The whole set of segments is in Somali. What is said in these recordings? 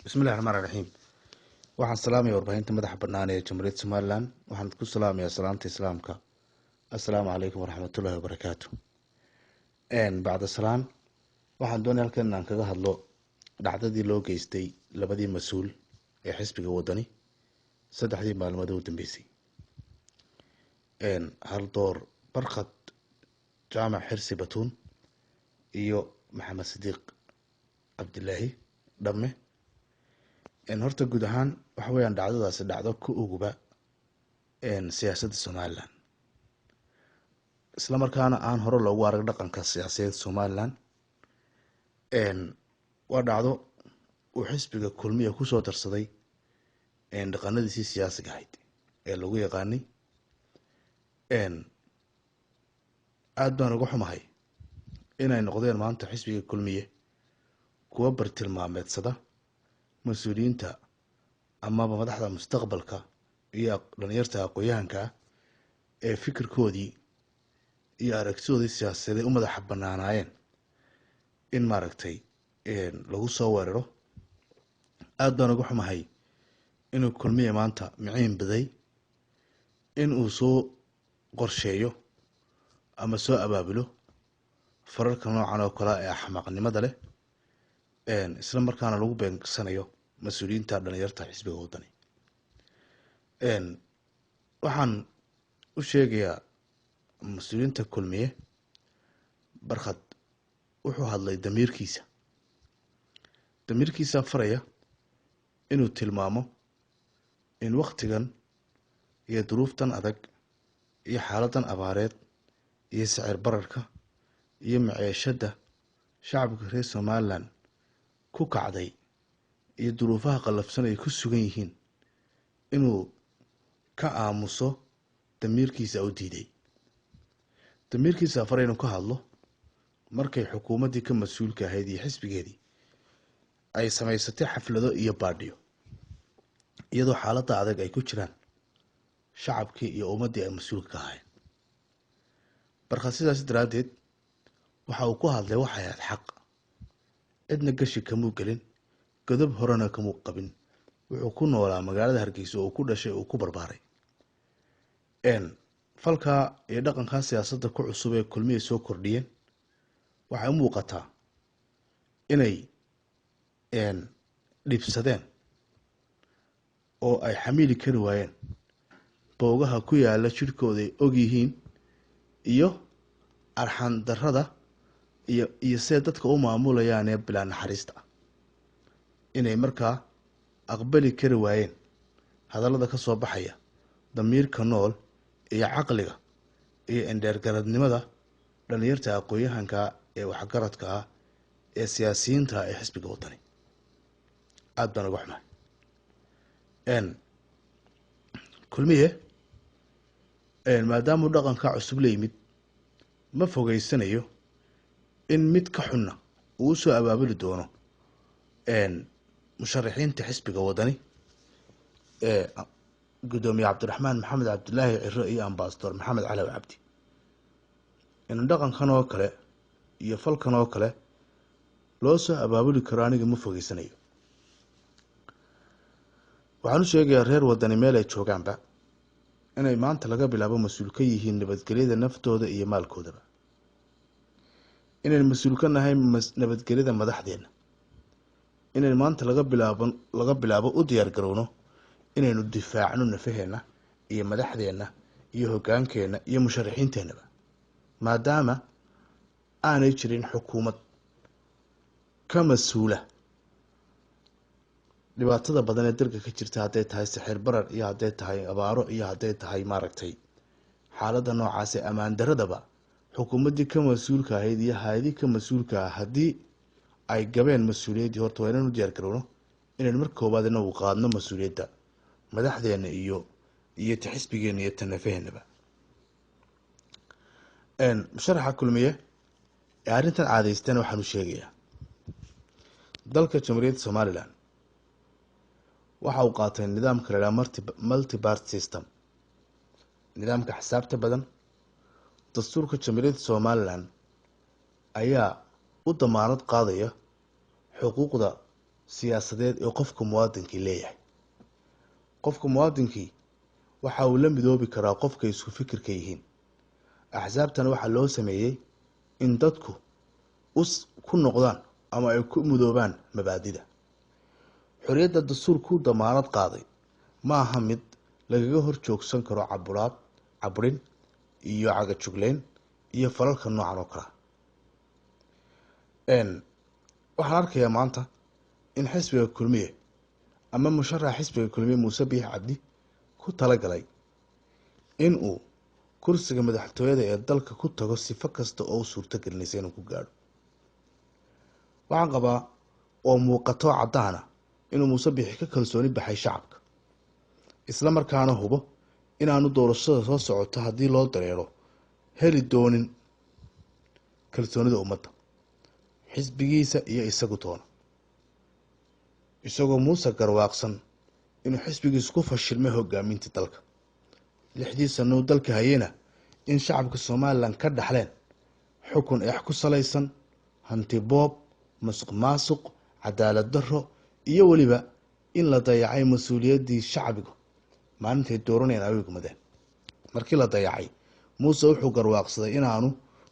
bismillahi raxmaani raxiim. Waxaan salaamaya warbaahinta madaxa bannaan ee Jamhuuriyadda Somaliland. Waxaan ku salaamayaa salaanta islaamka. Assalaamu calaykum waraxmatullaahi wabarakaatu. Bacda salaan, waxaan doonaya halkan inaan kaga hadlo dhacdadii loo geystay labadii mas-uul ee xisbiga wadani saddexdii maalmood u dambeysay. Haldoor Barkad Jaamac Xirsi Batuun iyo Maxamed Sidiiq Cabdilaahi Dhamme. Horta guud ahaan waxa weeyaan dhacdadaasi dhacdo ku uguba siyaasadda Somaliland, isla markaana aan hore loogu arag dhaqanka siyaasadeed Somaliland. Waa dhacdo uu xisbiga kulmiye kusoo darsaday dhaqanadiisii siyaasiga ahayd ee lagu yaqaanay. aad baan uga xumahay inay noqdeen maanta xisbiga kulmiye kuwa bartilmaameedsada mas-uuliyiinta amaba madaxda mustaqbalka iyo dhalinyarta aqoon-yahanka ee fikirkoodii iyo aragtidoodii siyaasadeed u madaxa banaanaayeen in maaragtay lagu soo weeraro. aad baan uga xumahay inuu kulmiye maanta miciin baday in uu soo qorsheeyo ama soo abaabulo fararka noocan oo kale ee axmaaqnimada leh, isla markaana lagu beegsanayo mas-uuliyiinta dhalinyarta xisbiga wadani. waxaan u sheegayaa mas-uuliyiinta kulmiye, Barkad wuxuu hadlay damiirkiisa faraya inuu tilmaamo in waktigan iyo duruuftan adag iyo xaaladan abaareed iyo sicir bararka iyo maciishada shacabka reer Somaliland ku kacday iyo duruufaha qallafsan ay ku sugan yihiin inuu ka aamuso. damiirkiisa u diiday damiirkiisa faray inuu ka hadlo markay xukuumaddii ka mas-uulka ahayd iyo xisbigeedii ay samaysatay xaflado iyo baadhiyo iyadoo xaaladda adag ay ku jiraan shacabkii iyo ummaddii ay mas-uulka ka ahayn. Barkad sidaas daraaddeed waxa uu ku hadlay waxay ahayd xaq, cidna gashi kamuu gelin, godob horena kamuu qabin. wuxuu ku noolaa magaalada Hargeysa oo ku dhashay oo ku barbaaray. falkaa iyo dhaqankaa siyaasadda ku cusub ee kulmiye soo kordhiyeen waxay u muuqataa inay dhibsadeen oo ay xamiili kari waayeen boogaha ku yaala jidhkooda ay og yihiin iyo arxan darrada iyo see dadka u maamulayaan ee bilaa naxariista ah, inay markaa aqbali kari waayeen hadallada ka soo baxaya damiirka nool iyo caqliga iyo indheergaradnimada dhalinyarta aqoon-yahanka ee waxgaradka ah ee siyaasiyiinta ee xisbiga wadani. aad baan uga xumahay. kulmiye maadaamuu dhaqanka cusub la yimid ma fogeysanayo in mid ka xunna uu soo abaabuli doono musharaxiinta xisbiga wadani ee gudoomiye Cabdiraxmaan Maxamed Cabdilaahi Ciro iyo ambasador Maxamed Cali Cabdi. in dhaqankan oo kale iyo falkan oo kale loo soo abaabuli karo aniga ma fogeysanayo. waxaan u sheegayaa reer wadani meel ay joogaanba inay maanta laga bilaabo mas-uul ka yihiin nabadgelyada naftooda iyo maalkoodaba, inaynu mas-uul ka nahay nabadgelyada madaxdeena, inaynu maanta laga bilaabo u diyaar garowno inaynu difaacno nafaheena iyo madaxdeena iyo hoggaankeena iyo musharaxiinteenaba, maadaama aanay jirin xukuumad ka mas-uula dhibaatada badan ee dalka ka jirta, hadday tahay sixir barar iyo hadday tahay abaaro iyo hadday tahay maaragtay xaaladda noocaas ee ammaan daradaba. xukuumaddii ka mas-uulka ahayd iyo hay-adii ka mas-uulka ah haddii ay gabeen mas-uuliyaddii, horta waa inaynu diyaar garowno inaynu marka koowaad inagu qaadno mas-uuliyadda madaxdeena iyo xisbigeena iyo tanafaheenaba. musharaxa kulmiye ee arrintan caadaysteen waxaan u sheegayaa dalka Jamhuuriyadda Somaliland waxa uu qaatay nidaamka la yiraahdo multi-party system, nidaamka xisaabta badan. dastuurka Jamhuuriyadda Somaliland ayaa u damaanad qaadaya xuquuqda siyaasadeed ee qofka muwaadinkii leeyahay. qofka muwaadinkii waxa uu la midoobi karaa qofka isku fikirka yihiin. axsaabtana waxaa loo sameeyey in dadku ku noqdaan ama ay ku mudoobaan mabaadida. xorriyadda dastuurku damaanad qaaday ma aha mid lagaga hor joogsan karo caburin iyo cagajugleyn iyo falalka noocan oo kale. waxaan arkayaa maanta in xisbiga kulmiye ama musharaxa xisbiga kulmiye Muuse Biixi Cabdi ku talagalay in uu kursiga madaxtooyada ee dalka ku tago sifo kasta oo suurto gelinaysa inuu ku gaadho. waxaan qabaa oo muuqato caddaana inuu Muuse Biixi ka kalsooni baxay shacabka, isla markaana hubo inaanu doorashada soo socota haddii loo dareero heli doonin kalsoonida ummadda, xisbigiisa iyo isagu toona. isagoo Muuse garwaaqsan inuu xisbigiisu ku fashilmay hogaaminta dalka 6 sano dalka hayena, in shacabka Soomaaliland ka dhaxleen xukun eex ku salaysan, hanti boob, musuqmaasuq, cadaalad darro iyo waliba in la dayacay mas'uuliyadii shacbigu maalintii dooranayeen ay gumadeen. markii la dayacay, Muuse wuxuu garwaaqsaday inaanu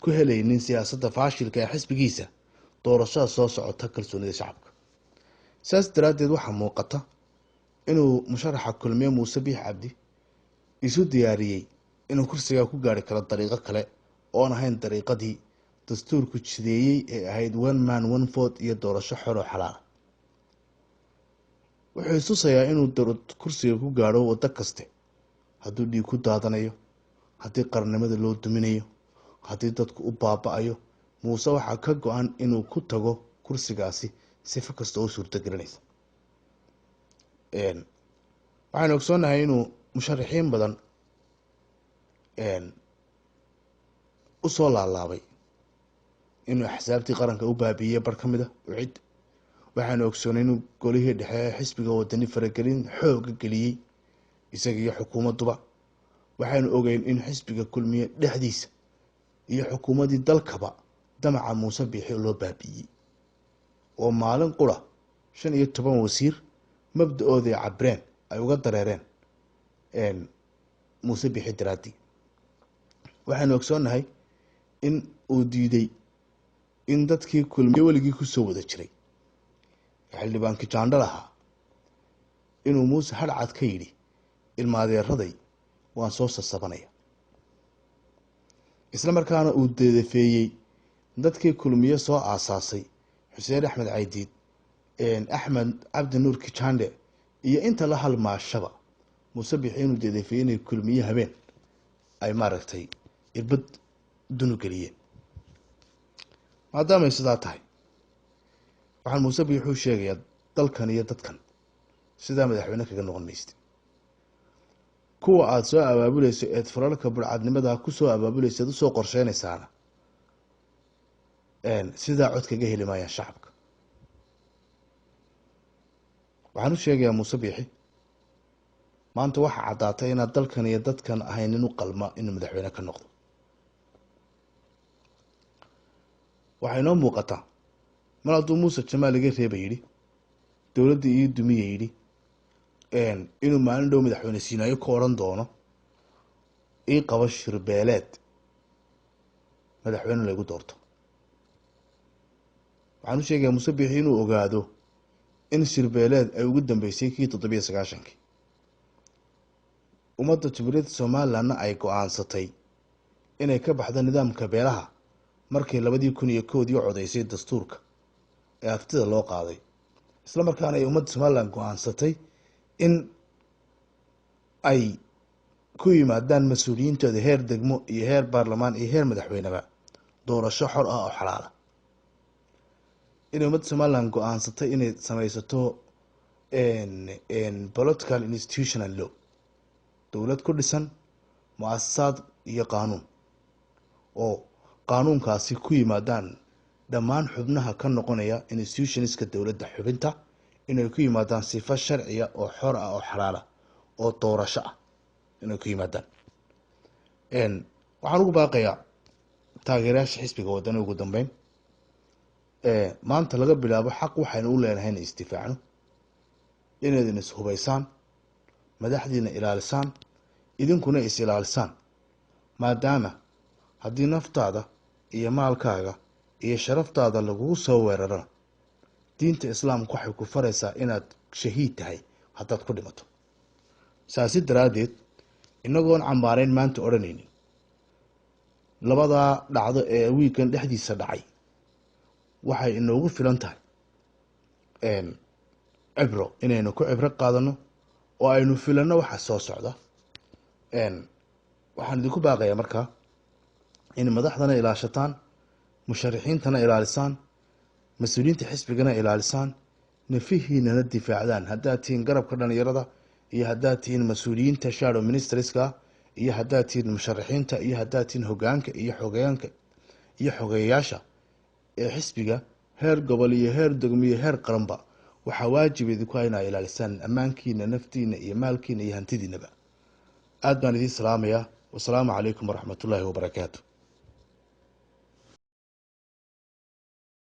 ku helaynin siyaasadda faashilka ee xisbigiisa doorashada soo socota kalsoonida shacabka. saas daraadeed waxaa muuqata inuu musharaxa kulmiye Muuse Biixi Cabdi isu diyaariyey inuu kursiga ku gaari karo dariiqo kale oo aan ahayn dariiqadii dastuurku jideeyey ee ahayd one man one vote iyo doorasho xor oo xalaal. wuxuu isusayaa inuu kursiga ku gaadho waddo kaste, hadduu dhiig ku daadanayo, haddii qarannimada loo duminayo, haddii dadku u baaba'ayo. Muuse waxaa ka go-an inuu ku tago kursigaasi sifo kasta oo suurto gelinaysa. waxaan ogsoonahay inuu musharaxiin badan u soo laalaabay inuu axsaabtii qaranka u baabiiyey bar ka mid a ucid. waxaanu ogsoonay inuu golihii dhexe ee xisbiga wadani faragelin xooga geliyey isaga iyo xukuumadduba. waxaanu ogeyn in xisbiga kulmiye dhexdiisa iyo xukuumaddii dalkaba damaca Muuse Biixi loo baabiiyey, oo maalin qura 15 wasiir mabda-ooday cabreen ay uga dareereen Muuse Biixi daraadii. waxaanu ogsoonahay in uu diiday in dadkii kulmiye weligii kusoo wada jiray xildhibaankii jaandhal ahaa inuu Muuse hadhcad ka yidhi ilmaadeeraday waan soo sasabanaya. isla markaana uu deedafeeyey dadkii kulmiye soo aasaasay Xuseen Axmed Caydiid, Axmed Cabdi Nuur Kijaandhe iyo inta la halmaashaba. Muuse Biixi inuu deedafeeyey inay kulmiye habeen ay maaragtay irbad dunu geliyeen. maadaamay sidaa tahay, waxaan Muuse Biixi u sheegayaa dalkan iyo dadkan sidaa madaxweyne kaga noqon maysid. kuwa aad soo abaabulayso eed falalka burcadnimada ku soo abaabulayso u soo qorsheynaysaana sidaa cod kaga heli maayaan shacabka. waxaan u sheegayaa Muuse Biixi maanta waxaa caddaatay inaad dalkan iyo dadkan ahayn nin u qalma inuu madaxweyne ka noqdo. waxay noo muuqataa mar hadduu Muuse Jamaal iga reeba yidhi, dowladdii iyo dumiye yidhi, inuu maalin dhow madaxweyne siinaayo ku odhan doono ii qabo shirbeeleed madaxweyne lagu doorto. waxaan u sheegayaa Muuse Biixi inuu ogaado in shirbeeleed ay ugu dambeysay kii 97. ummadda Jamhuuriyadda Somalilandna ay go-aansatay inay ka baxdo nidaamka beelaha markii 2001 codeysay dastuurka ee aftida loo qaaday. isla markaana ay ummadda Somaliland go-aansatay in ay ku yimaadaan mas-uuliyiintooda heer degmo iyo heer baarlamaan iyo heer madaxweyneba doorasho xor ah oo xalaala. inay ummadda Somaliland go-aansatay inay samaysato political institutional law, dowlad ku dhisan mu'asasaad iyo qaanuun, oo qaanuunkaasi ku yimaadaan dhammaan xubnaha ka noqonaya institutionska dowladda xubinta inay ku yimaadaan sifo sharciya oo xor ah oo xalaala oo doorasho ah inay ku yimaadaan. waxaan ugu baaqayaa taageerayaasha xisbiga wadani ugu dambeyn maanta laga bilaabo xaq waxaynu u leenahay inay isdifaacno, inaydin ishubaysaan, madaxdiina ilaalisaan, idinkuna is ilaalisaan. maadaama haddii naftaada iyo maalkaaga iyo sharaftaada lagugu soo weerarana, diinta islaamku waxay ku faraysaa inaad shahiid tahay haddaad ku dhimato. saasi daraaddeed inagoon cambaarayn maanta odhanaynin labadaa dhacdo ee wiigan dhexdiisa dhacay, waxay inoogu filan tahay cibro inaynu ku cibro qaadano oo aynu filanno waxa soo socda. waxaan idinku baaqayaa markaa in madaxdana ilaashataan, musharaxiintana ilaalisaan, mas-uuliyiinta xisbigana ilaalisaan, nafihiinana difaacdaan. haddaad tihiin garabka dhalinyarada, iyo haddaad tihiin mas-uuliyiinta shadow ministerska, iyo haddaad tihiin musharaxiinta, iyo haddaad tihiin hogaanka iyo xogeyaanka iyo xogeeyayaasha ee xisbiga heer gobol iyo heer degmo iyo heer qaranba, waxaa waajib idinku ah inaa ilaalisaan ammaankiina, naftiina iyo maalkiina iyo hantidiinaba. aad baan idiin salaamayaa. wasalaamu calaykum waraxmatullaahi wabarakaatu.